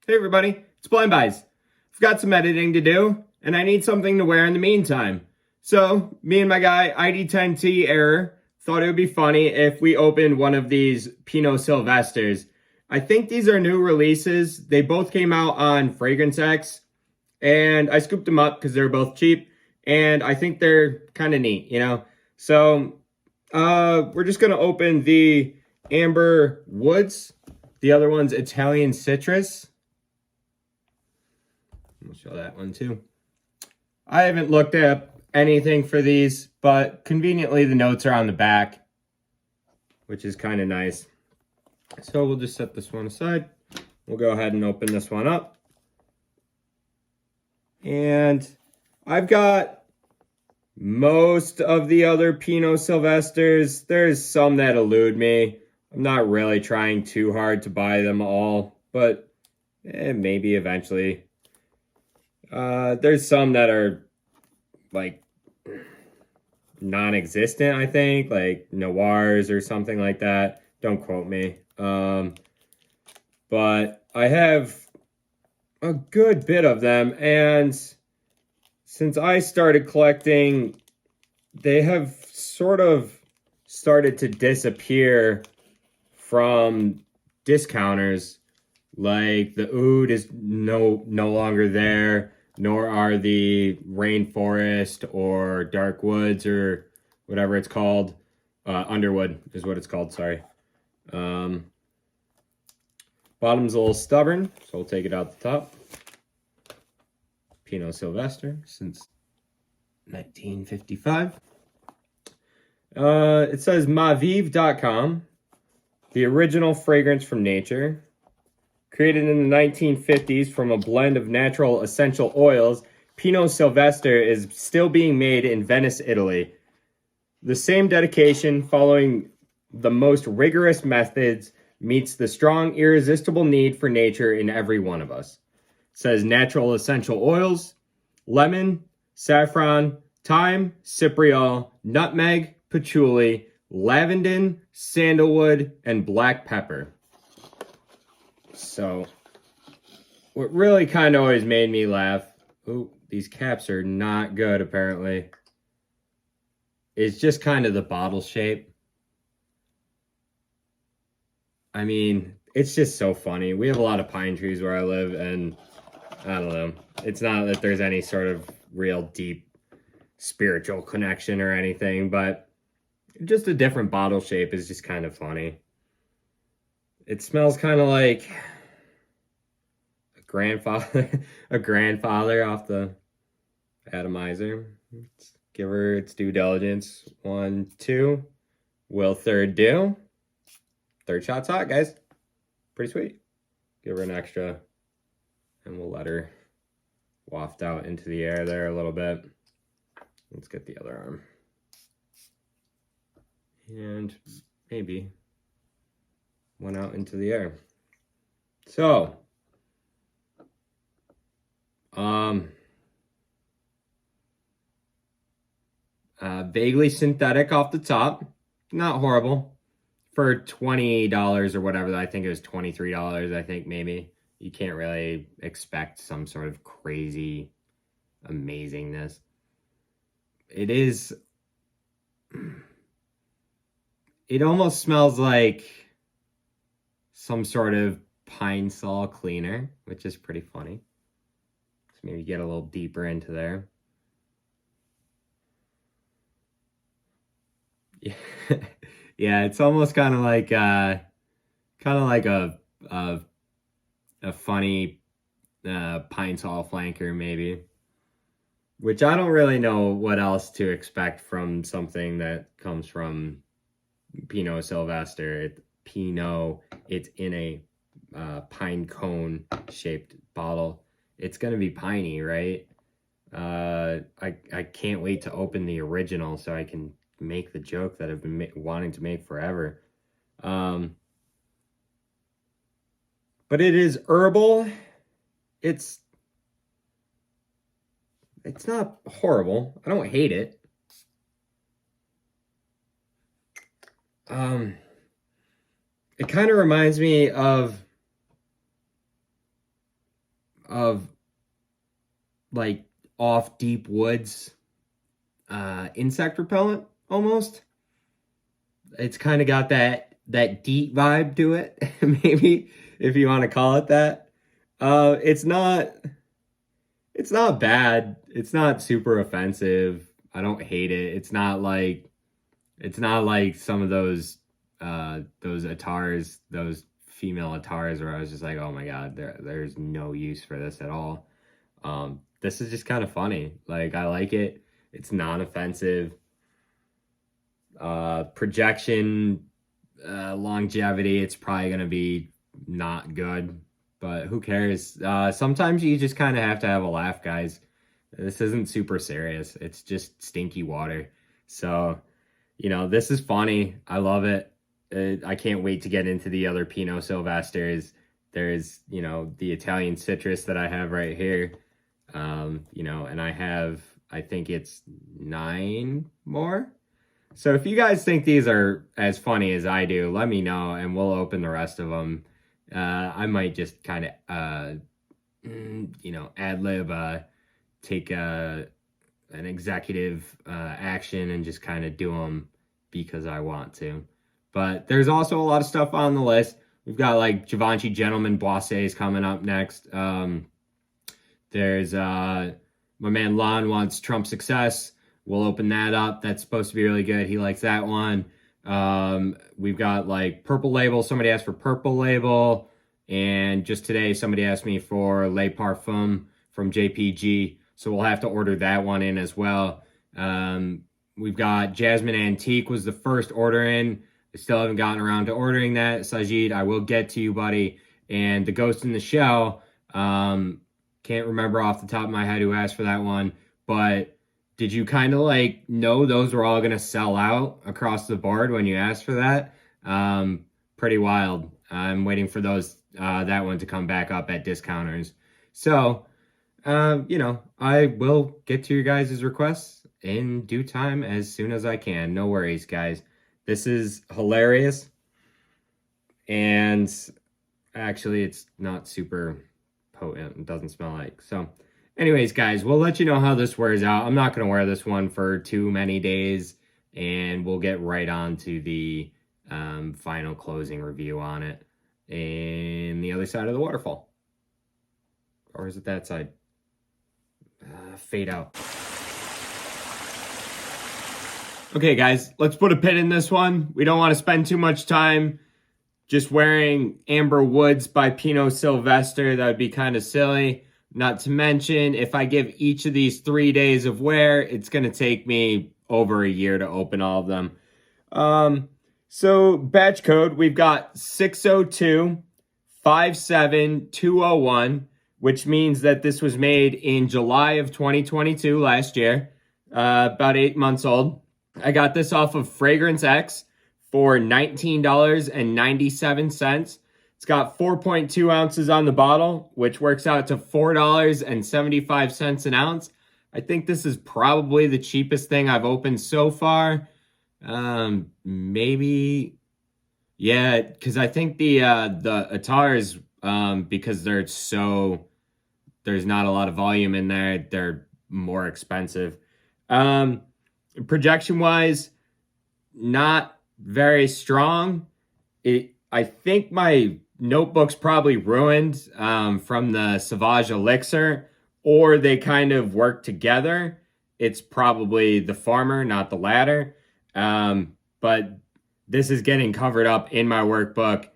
Hey everybody, it's Blind Buys. I've got some editing to do, and I need something to wear in the meantime. So, me and my guy, ID10T Error, thought it would be funny if we opened one of these Pino Silvestres. I think these are new releases. They both came out on Fragrance X, and I scooped them up because they're both cheap, and I think they're kind of neat, you know? So, we're just going to open the Amber Woods. The other one's Italian Citrus. We'll show that one too. I haven't looked at anything for these, but conveniently the notes are on the back, which is kind of nice. So we'll just set this one aside. We'll go ahead and open this one up. And I've got most of the other Pino Silvestres. There's some that elude me. I'm not really trying too hard to buy them all, but maybe eventually. There's some that are like non-existent, I think, like Noirs or something like that. Don't quote me. But I have a good bit of them, and since I started collecting, they have sort of started to disappear from discounters. Like the Oud is no longer there, nor are the Rainforest or Dark Woods or whatever it's called. Underwood is what it's called, sorry. Bottom's a little stubborn, so we'll take it out the top. Pino Silvestre since 1955. It says maviv.com, the original fragrance from nature. Created in the 1950s from a blend of natural essential oils, Pino Silvestre is still being made in Venice, Italy. The same dedication, following the most rigorous methods, meets the strong, irresistible need for nature in every one of us. It says natural essential oils, lemon, saffron, thyme, cypriol, nutmeg, patchouli, lavender, sandalwood, and black pepper. So, what really kind of always made me laugh, oh, these caps are not good apparently, is just kind of the bottle shape. I mean, it's just so funny. We have a lot of pine trees where I live, and I don't know. It's not that there's any sort of real deep spiritual connection or anything, but just a different bottle shape is just kind of funny. It smells kind of like a grandfather off the atomizer. Let's give her its due diligence. 1, 2. Will third do? Third shot's hot, guys. Pretty sweet. Give her an extra, and we'll let her waft out into the air there a little bit. Let's get the other arm. And maybe went out into the air. So, vaguely synthetic off the top. Not horrible. For $20 or whatever, I think it was $23, I think maybe. You can't really expect some sort of crazy amazingness. It is... It almost smells like some sort of pine sol cleaner, which is pretty funny. So maybe get a little deeper into there. Yeah, yeah, it's almost kind of like a funny pine sol flanker maybe, which I don't really know what else to expect from something that comes from Pino Silvestre. Pino, it's in a pine cone shaped bottle. It's gonna be piney, right? I can't wait to open the original so I can make the joke that I've been wanting to make forever. But it is herbal. It's not horrible. I don't hate it. It kind of reminds me of of like off deep woods insect repellent almost. It's kind of got that DEET vibe to it, maybe, if you want to call it that. It's not bad. It's not super offensive. I don't hate it. It's not like some of those Atars, those female Atars, where I was just like, oh my god, there's no use for this at all. This is just kind of funny. Like, I like it. It's non-offensive. Projection, longevity, it's probably gonna be not good, but who cares? Sometimes you just kind of have to have a laugh, guys. This isn't super serious. It's just stinky water. So, you know, this is funny. I love it. I can't wait to get into the other Pino Silvestres. There's, you know, the Italian citrus that I have right here. You know, and I think it's 9 more. So if you guys think these are as funny as I do, let me know and we'll open the rest of them. I might just kind of, you know, ad lib, take an executive action and just kind of do them because I want to. But there's also a lot of stuff on the list. We've got like Givenchy Gentleman Boisses coming up next. There's my man Lon wants Trump Success. We'll open that up. That's supposed to be really good. He likes that one. We've got like Purple Label. Somebody asked for Purple Label. And just today, somebody asked me for Le Parfum from JPG. So we'll have to order that one in as well. We've got Jasmine Antique was the first order in. I still haven't gotten around to ordering that. Sajid, I will get to you, buddy. And the Ghost in the Shell. Can't remember off the top of my head who asked for that one. But did you kind of like know those were all going to sell out across the board when you asked for that? Pretty wild. I'm waiting for that one to come back up at discounters. So, you know, I will get to your guys' requests in due time as soon as I can. No worries, guys. This is hilarious. And actually, it's not super potent. It doesn't smell like. So, anyways, guys, we'll let you know how this wears out. I'm not going to wear this one for too many days. And we'll get right on to the final closing review on it. And the other side of the waterfall. Or is it that side? Fade out. Okay, guys, let's put a pin in this one. We don't want to spend too much time just wearing Amber Woods by Pino Silvestre. That would be kind of silly. Not to mention, if I give each of these 3 days of wear, it's going to take me over a year to open all of them. So batch code, we've got 602-57201, which means that this was made in July of 2022, last year, about 8 months old. I got this off of Fragrance X for $19.97. It's got 4.2 ounces on the bottle, which works out to $4.75 an ounce. I think this is probably the cheapest thing I've opened so far. Maybe, yeah, because I think the Atars, because there's not a lot of volume in there, they're more expensive. Projection wise, not very strong. I think my notebook's probably ruined from the Sauvage Elixir, or they kind of work together. It's probably the former, not the latter. But this is getting covered up in my workbook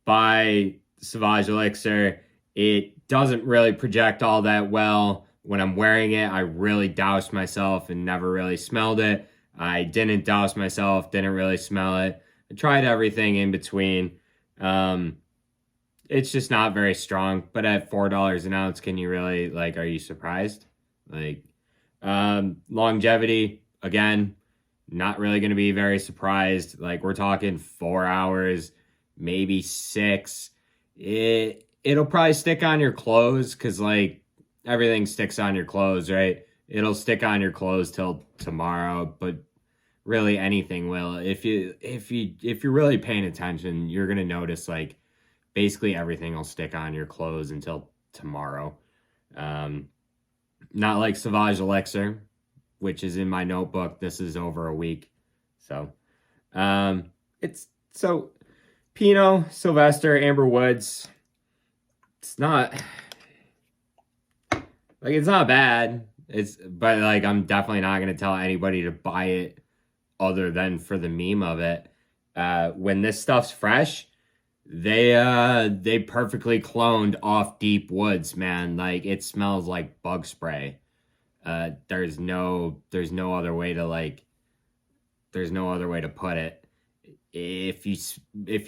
by Sauvage Elixir. It doesn't really project all that well. When I'm wearing it, I really doused myself and never really smelled it. I didn't douse myself, didn't really smell it. I tried everything in between. It's just not very strong. But at $4 an ounce, can you really, like, are you surprised? Like, longevity, again, not really going to be very surprised. Like, we're talking 4 hours, maybe 6. It'll probably stick on your clothes because, like, everything sticks on your clothes, right? It'll stick on your clothes till tomorrow, but really anything will. If you're really paying attention, you're gonna notice like basically everything will stick on your clothes until tomorrow. Not like Sauvage Elixir, which is in my notebook. This is over a week. So, it's so Pino, Silvestre, Amber Woods. It's not like it's not bad. But like I'm definitely not gonna tell anybody to buy it other than for the meme of it. When this stuff's fresh, they perfectly cloned off deep woods, man. Like it smells like bug spray. There's no other way to put it. If you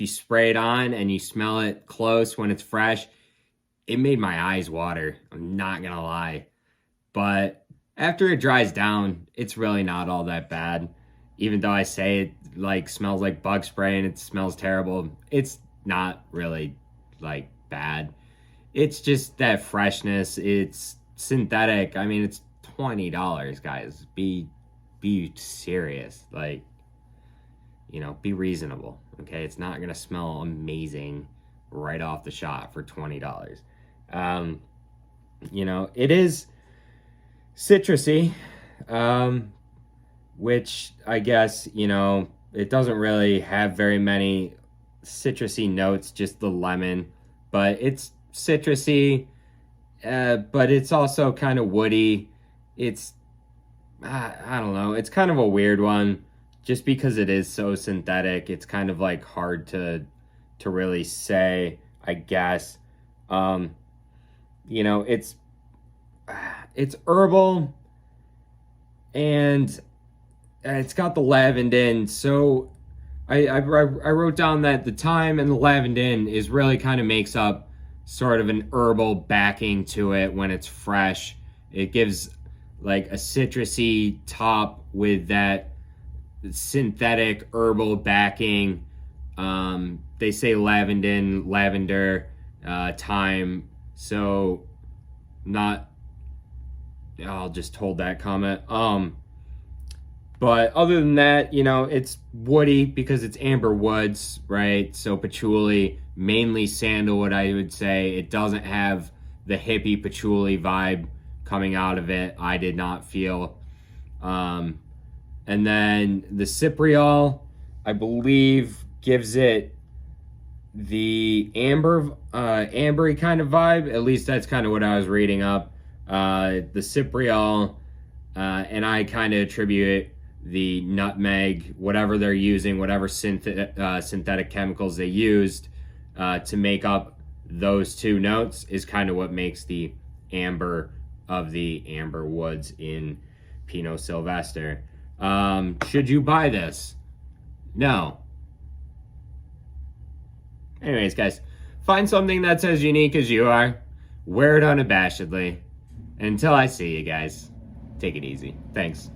spray it on and you smell it close when it's fresh, it made my eyes water. I'm not gonna lie. But after it dries down, it's really not all that bad. Even though I say it like smells like bug spray and it smells terrible, it's not really like bad. It's just that freshness. It's synthetic. I mean, it's $20, guys. Be serious. Like, you know, be reasonable. Okay, it's not gonna smell amazing right off the shot for $20. You know, it is citrusy, which I guess, you know, it doesn't really have very many citrusy notes, just the lemon, but it's citrusy, but it's also kind of woody. It's, I don't know, it's kind of a weird one, just because it is so synthetic. It's kind of like hard to really say, I guess. You know, it's herbal, and it's got the lavandin. So I wrote down that the thyme and the lavandin is really kind of makes up sort of an herbal backing to it when it's fresh. It gives like a citrusy top with that synthetic herbal backing. They say lavandin, lavender, thyme. So I'll just hold that comment. But other than that, you know, it's woody because it's amber woods, right? So patchouli, mainly sandalwood, I would say. It doesn't have the hippie patchouli vibe coming out of it. I did not feel. And then the cypriol, I believe, gives it the ambery kind of vibe. At least that's kind of what I was reading up. The cypriol, and I kind of attribute the nutmeg, whatever they're using, whatever synthetic chemicals they used to make up those two notes is kind of what makes the amber of the amber woods in Pino Silvestre. Should you buy this? No. Anyways, guys, find something that's as unique as you are. Wear it unabashedly. And until I see you guys, take it easy. Thanks.